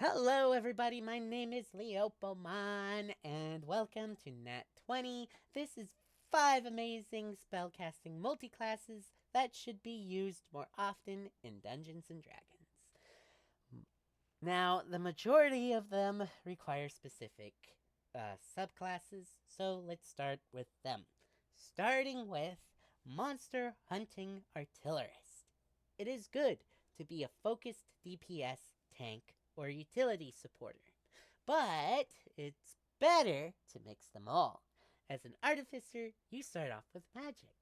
Hello, everybody. My name is Leopomon, and welcome to Nat 20. This is 5 amazing spellcasting multiclasses that should be used more often in Dungeons and Dragons. Now, the majority of them require specific subclasses, so let's start with them. Starting with Monster Hunting Artillerist. It is good to be a focused DPS, tank, or utility supporter, but it's better to mix them all. As an artificer, you start off with magic.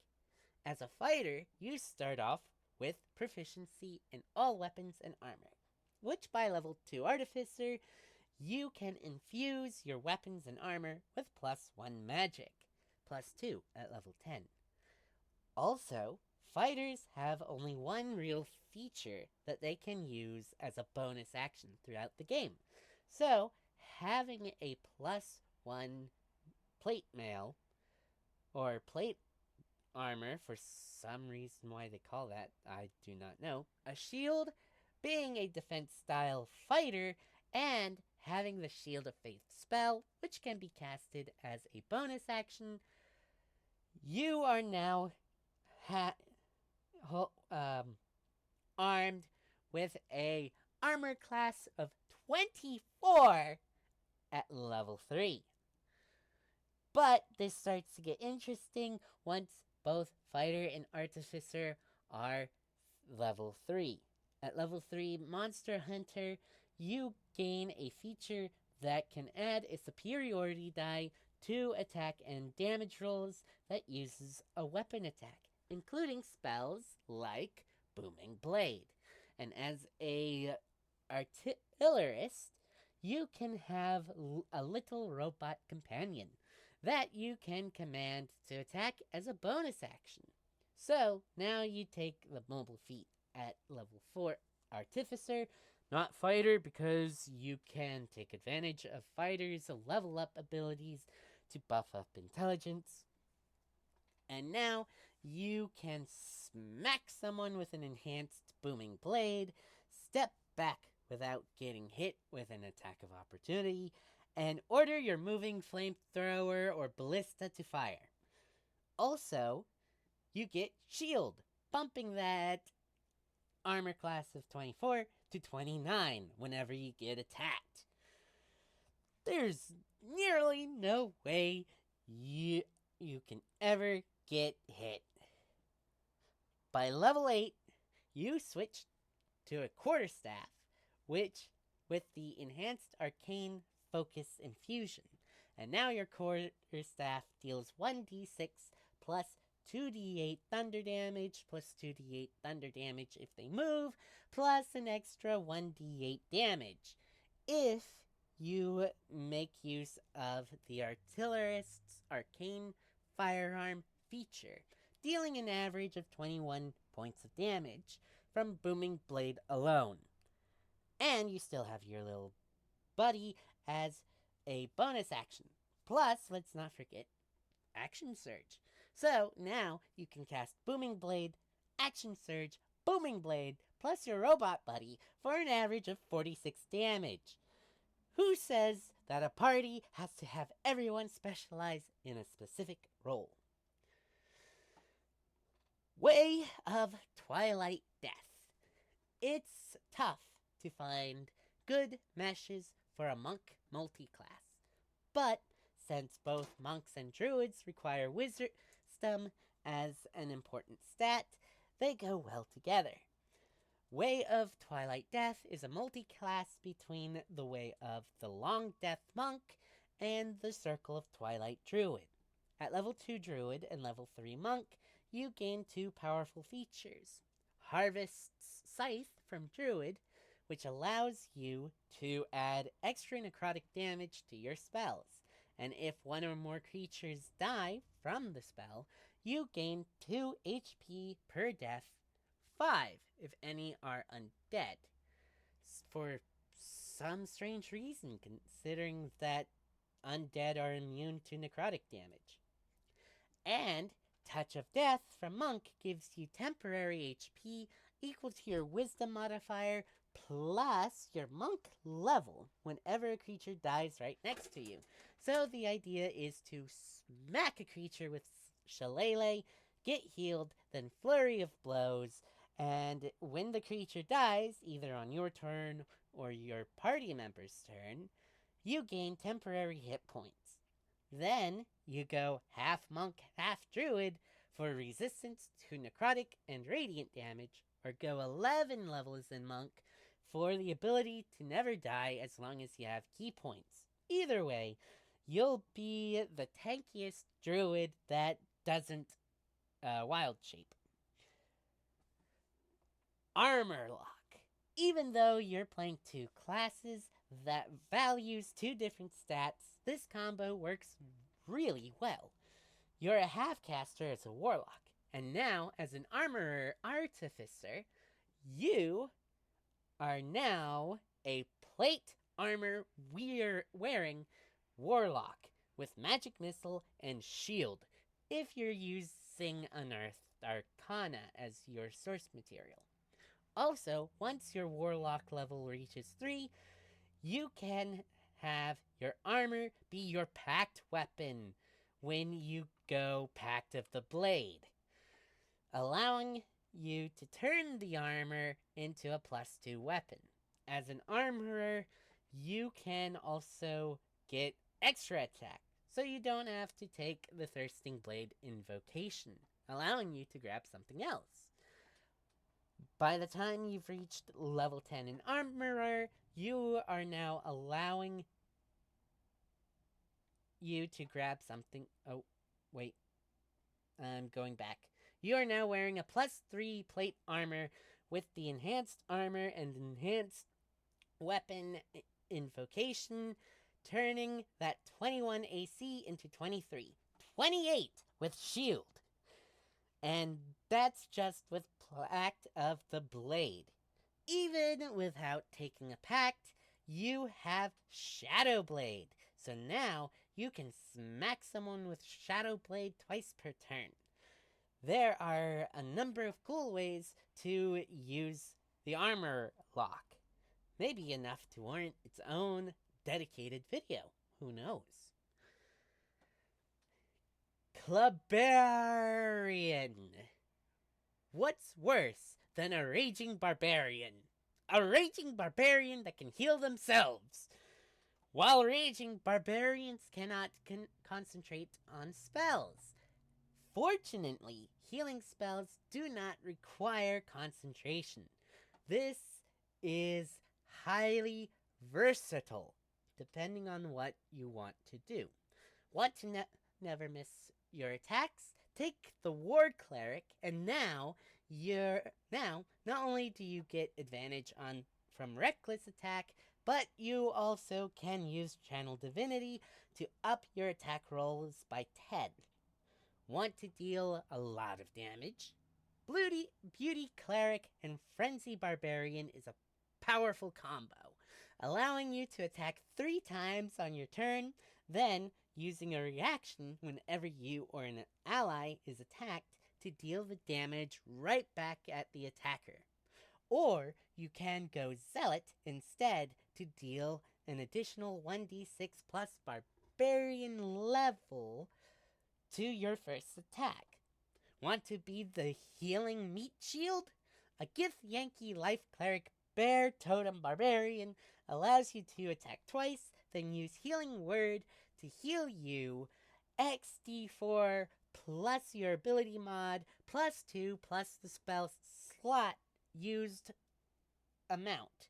As a fighter, you start off with proficiency in all weapons and armor, which by level 2 artificer, you can infuse your weapons and armor with +1 magic, +2 at level 10. Also, fighters have only one real feature that they can use as a bonus action throughout the game. So, having a +1 plate mail or plate armor, for some reason why they call that, I do not know, a shield, being a defense style fighter, and having the Shield of Faith spell, which can be casted as a bonus action, you are now armed with a armor class of 24 at level 3. But this starts to get interesting once both fighter and artificer are level 3. At level 3 Monster Hunter, you gain a feature that can add a superiority die to attack and damage rolls that uses a weapon attack, including spells like Booming Blade. And as a artillerist, you can have a little robot companion that you can command to attack as a bonus action. So now you take the mobile feat at level 4 artificer, not fighter, because you can take advantage of fighters' level up abilities to buff up intelligence. And now you can smack someone with an enhanced Booming Blade, step back without getting hit with an attack of opportunity, and order your moving flamethrower or ballista to fire. Also, you get shield, bumping that armor class of 24 to 29 whenever you get attacked. There's nearly no way you can ever get hit. By level 8, you switch to a quarterstaff, which with the enhanced arcane focus infusion. And now your quarterstaff deals 1d6 plus 2d8 thunder damage, plus 2d8 thunder damage if they move, plus an extra 1d8 damage if you make use of the artillerist's arcane firearm feature, dealing an average of 21 points of damage from Booming Blade alone. And you still have your little buddy as a bonus action. Plus, let's not forget Action Surge. So now you can cast Booming Blade, Action Surge, Booming Blade, plus your robot buddy for an average of 46 damage. Who says that a party has to have everyone specialize in a specific role? Way of Twilight Death. It's tough to find good meshes for a monk multi-class, but since both monks and druids require wisdom as an important stat, they go well together. Way of Twilight Death is a multi-class between the Way of the Long Death Monk and the Circle of Twilight Druid. At level 2 Druid and level 3 Monk, you gain 2 powerful features. Harvest's Scythe from Druid, which allows you to add extra necrotic damage to your spells. And if one or more creatures die from the spell, you gain 2 HP per death, 5 if any are undead. For some strange reason, considering that undead are immune to necrotic damage. And Touch of Death from Monk gives you temporary HP equal to your Wisdom modifier plus your monk level whenever a creature dies right next to you. So the idea is to smack a creature with Shillelagh, get healed, then flurry of blows, and when the creature dies, either on your turn or your party member's turn, you gain temporary hit points. Then you go half monk, half druid for resistance to necrotic and radiant damage, or go 11 levels in monk for the ability to never die as long as you have key points. Either way, you'll be the tankiest druid that doesn't wild shape. Armor lock. Even though you're playing two classes that values two different stats, this combo works really well. You're a half caster as a warlock, and now as an armorer artificer, you are now a plate armor wearing warlock with magic missile and shield if you're using Unearthed Arcana as your source material. Also, once your warlock level reaches 3, you can have your armor be your pact weapon when you go Pact of the Blade, allowing you to turn the armor into a +2 weapon. As an armorer, you can also get extra attack, so you don't have to take the Thirsting Blade invocation, allowing you to grab something else. By the time you've reached level 10 in Armorer, you are now allowing you to grab something. Oh, wait. I'm going back. You are now wearing a +3 plate armor with the enhanced armor and enhanced weapon invocation, turning that 21 AC into 23. 28 with shield. And that's just with Pact of the Blade. Even without taking a pact, you have Shadow Blade. So now you can smack someone with Shadow Blade twice per turn. There are a number of cool ways to use the armor lock. Maybe enough to warrant its own dedicated video. Who knows? Clubbarian. What's worse than a raging barbarian? A raging barbarian that can heal themselves. While raging, barbarians cannot concentrate on spells. Fortunately, healing spells do not require concentration. This is highly versatile, depending on what you want to do. Want to never miss your attacks? Take the Ward Cleric, and now not only do you get advantage from reckless attack, but you also can use Channel Divinity to up your attack rolls by 10. Want to deal a lot of damage? Beauty Cleric and Frenzy Barbarian is a powerful combo, allowing you to attack 3 times on your turn, then using a reaction whenever you or an ally is attacked to deal the damage right back at the attacker. Or you can go Zealot instead to deal an additional 1d6 plus Barbarian level to your first attack. Want to be the healing meat shield? A Gith Yankee Life Cleric Bear Totem Barbarian allows you to attack twice, then use Healing Word to heal you XD4 plus your ability mod +2 plus the spell slot used amount,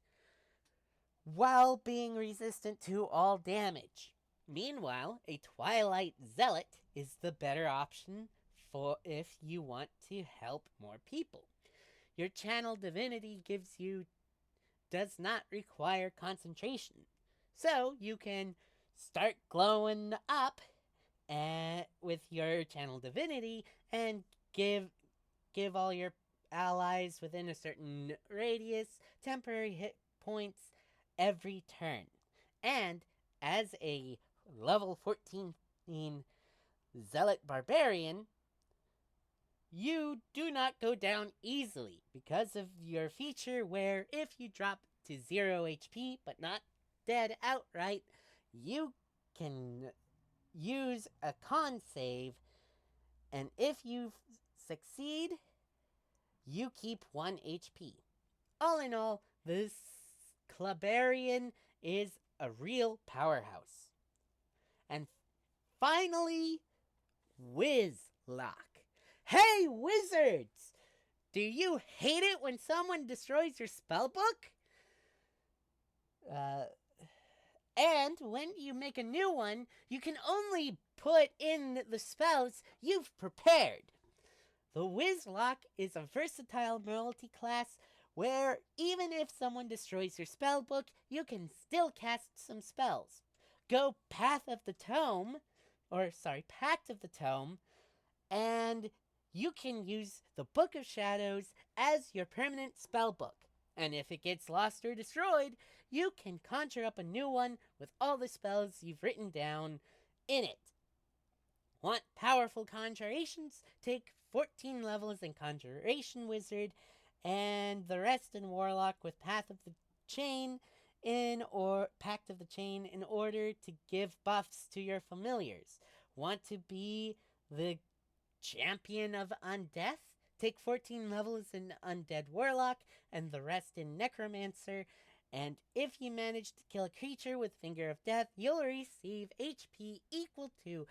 while being resistant to all damage. Meanwhile, a Twilight Zealot is the better option for if you want to help more people. Your Channel Divinity does not require concentration, so you can start glowing up with your Channel Divinity and give all your allies within a certain radius temporary hit points every turn. And as a level 14 Zealot Barbarian, you do not go down easily because of your feature where if you drop to 0 HP but not dead outright, you can use a con save, and if you succeed, you keep 1 HP. All in all, this Clubarian is a real powerhouse. And finally, Wizlock. Hey, wizards! Do you hate it when someone destroys your spellbook? And when you make a new one, you can only put in the spells you've prepared. The Wizlock is a versatile multi-class where even if someone destroys your spellbook, you can still cast some spells. Go Pact of the Tome, and you can use the Book of Shadows as your permanent spellbook. And if it gets lost or destroyed, you can conjure up a new one with all the spells you've written down in it. Want powerful conjurations? Take 14 levels in Conjuration Wizard and the rest in Warlock with Pact of the Chain in order to give buffs to your familiars. Want to be the champion of Undeath? Take 14 levels in Undead Warlock and the rest in Necromancer. And if you manage to kill a creature with Finger of Death, you'll receive HP equal to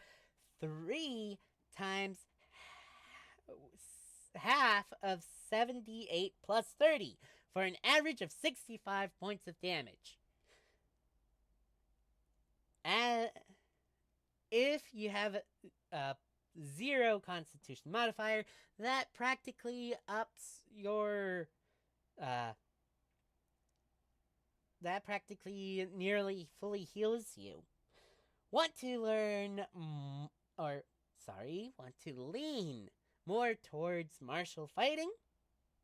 3 times half of 78 plus 30 for an average of 65 points of damage. If you have a 0 Constitution modifier, that practically ups your that practically nearly fully heals you. Want to lean more towards martial fighting?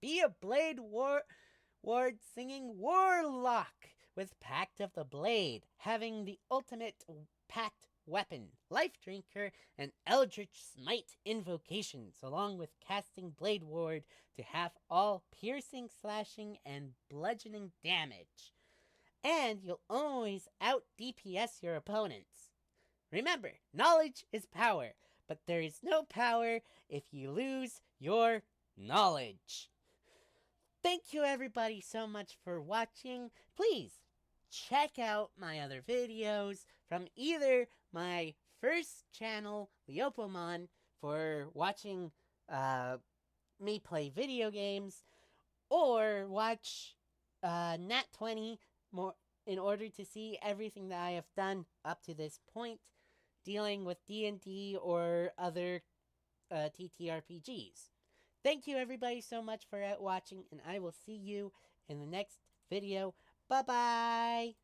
Be a Blade Ward singing Warlock with Pact of the Blade, having the ultimate Pact weapon, Life Drinker, and Eldritch Smite invocations, along with casting Blade Ward to have all piercing, slashing, and bludgeoning damage. And you'll always out DPS your opponents. Remember, knowledge is power, but there is no power if you lose your knowledge. Thank you everybody so much for watching. Please check out my other videos from either my first channel, Leopomon, for watching me play video games, or watch Nat20 more in order to see everything that I have done up to this point dealing with D&D or other TTRPGs. Thank you everybody so much for watching, and I will see you in the next video. Bye-bye!